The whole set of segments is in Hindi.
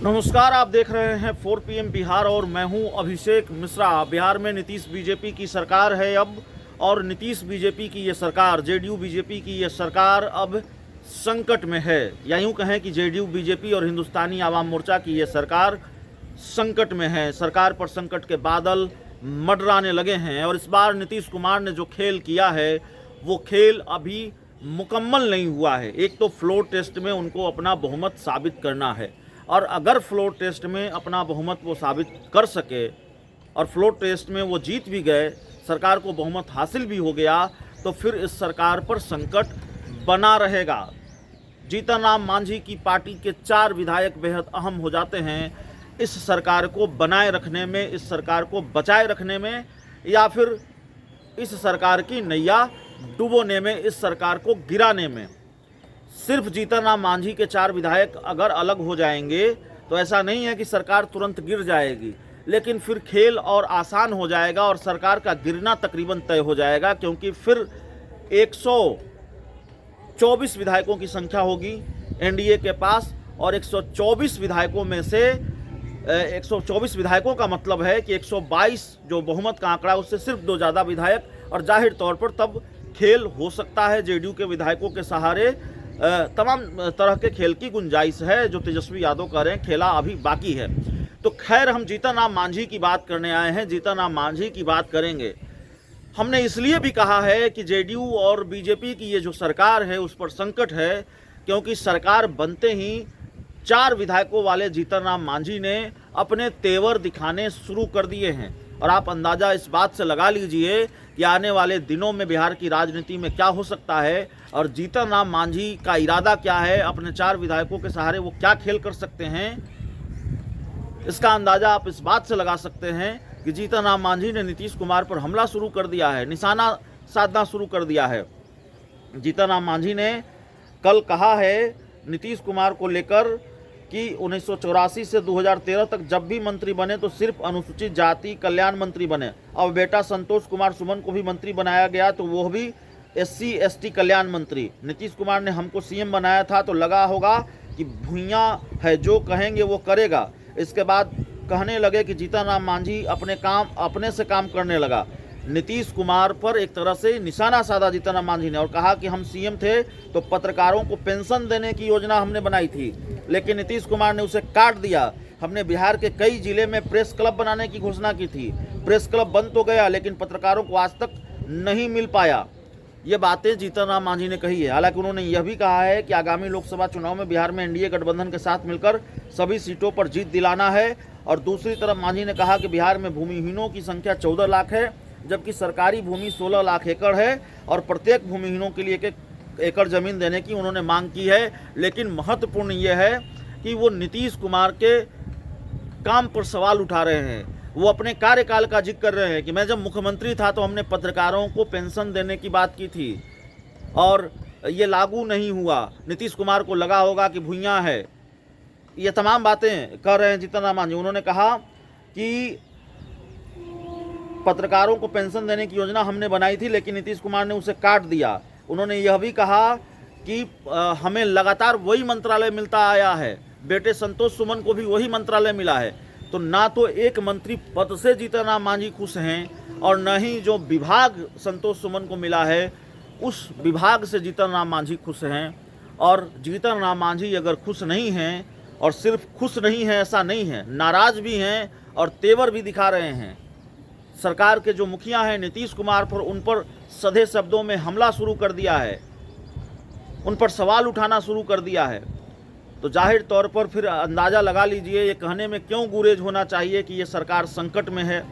नमस्कार, आप देख रहे हैं 4 PM बिहार और मैं हूं अभिषेक मिश्रा। बिहार में नीतीश बीजेपी की सरकार है अब, और नीतीश बीजेपी की ये सरकार, जेडीयू बीजेपी की ये सरकार अब संकट में है। या यूं कहें कि जेडीयू बीजेपी और हिंदुस्तानी आवाम मोर्चा की ये सरकार संकट में है। सरकार पर संकट के बादल मंडराने लगे हैं और इस बार नीतीश कुमार ने जो खेल किया है वो खेल अभी मुकम्मल नहीं हुआ है। एक तो फ्लोर टेस्ट में उनको अपना बहुमत साबित करना है, और अगर फ्लोर टेस्ट में अपना बहुमत वो साबित कर सके और फ्लोर टेस्ट में वो जीत भी गए, सरकार को बहुमत हासिल भी हो गया, तो फिर इस सरकार पर संकट बना रहेगा। जीतन राम मांझी की पार्टी के 4 विधायक बेहद अहम हो जाते हैं इस सरकार को बनाए रखने में, इस सरकार को बचाए रखने में, या फिर इस सरकार की नैया डुबोने में, इस सरकार को गिराने में। सिर्फ जीतन राम मांझी के 4 विधायक अगर अलग हो जाएंगे तो ऐसा नहीं है कि सरकार तुरंत गिर जाएगी, लेकिन फिर खेल और आसान हो जाएगा और सरकार का गिरना तकरीबन तय हो जाएगा, क्योंकि फिर 124 विधायकों की संख्या होगी एनडीए के पास, और 124 विधायकों में से 124 विधायकों का मतलब है कि 122 जो बहुमत का आंकड़ा उससे सिर्फ 2 ज़्यादा विधायक, और जाहिर तौर पर तब खेल हो सकता है। जेडीयू के विधायकों के सहारे तमाम तरह के खेल की गुंजाइश है। जो तेजस्वी यादव कह रहे हैं, खेला अभी बाकी है। तो खैर, हम जीतन राम मांझी की बात करने आए हैं, जीतन राम मांझी की बात करेंगे। हमने इसलिए भी कहा है कि जेडीयू और बीजेपी की ये जो सरकार है उस पर संकट है, क्योंकि सरकार बनते ही 4 विधायकों वाले जीतन राम मांझी ने अपने तेवर दिखाने शुरू कर दिए हैं। और आप अंदाज़ा इस बात से लगा लीजिए कि आने वाले दिनों में बिहार की राजनीति में क्या हो सकता है, और जीतन राम मांझी का इरादा क्या है, अपने 4 विधायकों के सहारे वो क्या खेल कर सकते हैं। इसका अंदाज़ा आप इस बात से लगा सकते हैं कि जीतन राम मांझी ने नीतीश कुमार पर हमला शुरू कर दिया है, निशाना साधना शुरू कर दिया है। जीतन राम मांझी ने कल कहा है नीतीश कुमार को लेकर कि 1984 से 2013 तक जब भी मंत्री बने तो सिर्फ अनुसूचित जाति कल्याण मंत्री बने। अब बेटा संतोष कुमार सुमन को भी मंत्री बनाया गया तो वो भी SC ST कल्याण मंत्री। नीतीश कुमार ने हमको CM बनाया था तो लगा होगा कि भुइयाँ है, जो कहेंगे वो करेगा। इसके बाद कहने लगे कि जीतन राम मांझी अपने से काम करने लगा। नीतीश कुमार पर एक तरह से निशाना साधा जीतन राम मांझी ने, और कहा कि हम CM थे तो पत्रकारों को पेंशन देने की योजना हमने बनाई थी, लेकिन नीतीश कुमार ने उसे काट दिया। हमने बिहार के कई जिले में प्रेस क्लब बनाने की घोषणा की थी, प्रेस क्लब बन तो गया लेकिन पत्रकारों को आज तक नहीं मिल पाया। ये बातें जीतन राम मांझी ने कही है। हालांकि उन्होंने यह भी कहा है कि आगामी लोकसभा चुनाव में बिहार में एनडीए गठबंधन के साथ मिलकर सभी सीटों पर जीत दिलाना है। और दूसरी तरफ मांझी ने कहा कि बिहार में भूमिहीनों की संख्या 14 लाख है, जबकि सरकारी भूमि 16 लाख एकड़ है, और प्रत्येक भूमिहीनों के लिए 1 एकड़ जमीन देने की उन्होंने मांग की है। लेकिन महत्वपूर्ण यह है कि वो नीतीश कुमार के काम पर सवाल उठा रहे हैं। वो अपने कार्यकाल का जिक्र कर रहे हैं कि मैं जब मुख्यमंत्री था तो हमने पत्रकारों को पेंशन देने की बात की थी और ये लागू नहीं हुआ। नीतीश कुमार को लगा होगा कि भुइयाँ है। ये तमाम बातें कर रहे हैं जीतन राम मांझी। उन्होंने कहा कि पत्रकारों को पेंशन देने की योजना हमने बनाई थी लेकिन नीतीश कुमार ने उसे काट दिया। उन्होंने यह भी कहा कि हमें लगातार वही मंत्रालय मिलता आया है, बेटे संतोष सुमन को भी वही मंत्रालय मिला है। तो ना तो एक मंत्री पद से जीतन राम मांझी खुश हैं, और न ही जो विभाग संतोष सुमन को मिला है उस विभाग से जीतन राम मांझी खुश हैं। और जीतन राम मांझी अगर खुश नहीं हैं, और सिर्फ खुश नहीं हैं ऐसा नहीं है, नाराज भी हैं और तेवर भी दिखा रहे हैं। सरकार के जो मुखिया हैं नीतीश कुमार पर, उन पर सधे शब्दों में हमला शुरू कर दिया है, उन पर सवाल उठाना शुरू कर दिया है। तो जाहिर तौर पर फिर अंदाज़ा लगा लीजिए ये कहने में क्यों गुरेज होना चाहिए कि ये सरकार संकट में है।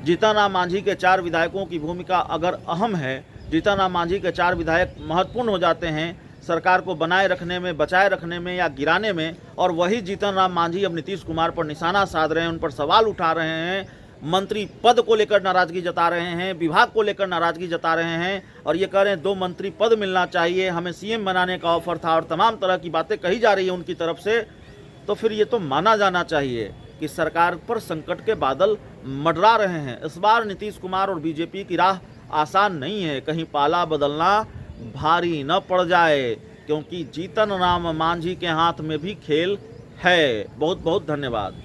जीतन राम मांझी के 4 विधायकों की भूमिका अगर अहम है, जीतन राम मांझी के 4 विधायक महत्वपूर्ण हो जाते हैं सरकार को बनाए रखने में, बचाए रखने में या गिराने में, और वही जीतन राम मांझी अब नीतीश कुमार पर निशाना साध रहे हैं, उन पर सवाल उठा रहे हैं, मंत्री पद को लेकर नाराज़गी जता रहे हैं, विभाग को लेकर नाराज़गी जता रहे हैं, और ये कह रहे हैं 2 मंत्री पद मिलना चाहिए, हमें CM बनाने का ऑफर था, और तमाम तरह की बातें कही जा रही है उनकी तरफ से। तो फिर ये तो माना जाना चाहिए कि सरकार पर संकट के बादल मंडरा रहे हैं। इस बार नीतीश कुमार और बीजेपी की राह आसान नहीं है, कहीं पाला बदलना भारी न पड़ जाए, क्योंकि जीतन राम मांझी के हाथ में भी खेल है। बहुत बहुत धन्यवाद।